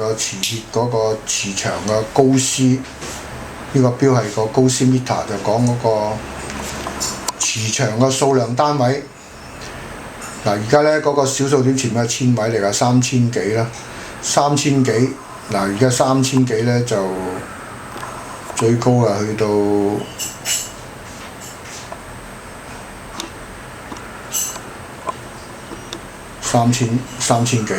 個磁鐵嗰個磁場嘅高斯，呢個標係個高斯 meter 就講嗰個磁場嘅數量單位。嗱，而家咧嗰個小數點前面係千位嚟㗎，3000幾啦，3000幾。嗱，而家3000幾咧就最高啊，去到三千幾。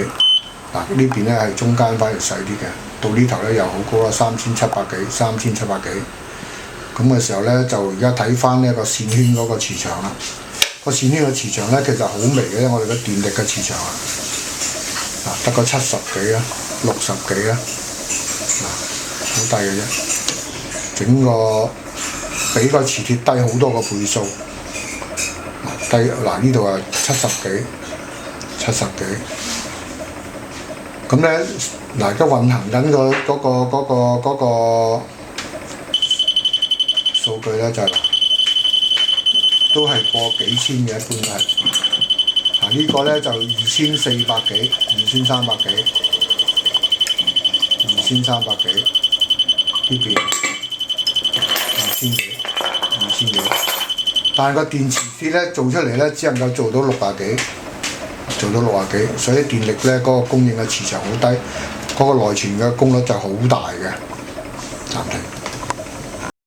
嗱，呢邊咧係中間反而細啲嘅，到呢頭咧又好高啦，3700幾，3700幾。咁嘅時候咧，就而家睇翻呢個線圈嗰個磁場啦。個線圈嘅磁場咧其實好微嘅，我哋嘅電力嘅磁場啊，嗱得個70幾啦，60幾啦，嗱好低嘅啫。整個比個磁鐵低好多個倍數，低嗱呢度係70幾。咁咧嗱，而家運行緊嗰個數據咧就係、都係過幾千嘅，一般都係。嗱呢個咧就2400幾、2300幾、2300幾，呢邊2000幾，但係個電磁鐵咧做出嚟咧只能夠做到60幾。所以電力咧嗰個供應嘅磁場好低，嗰個內存嘅功率就好大嘅。暫停。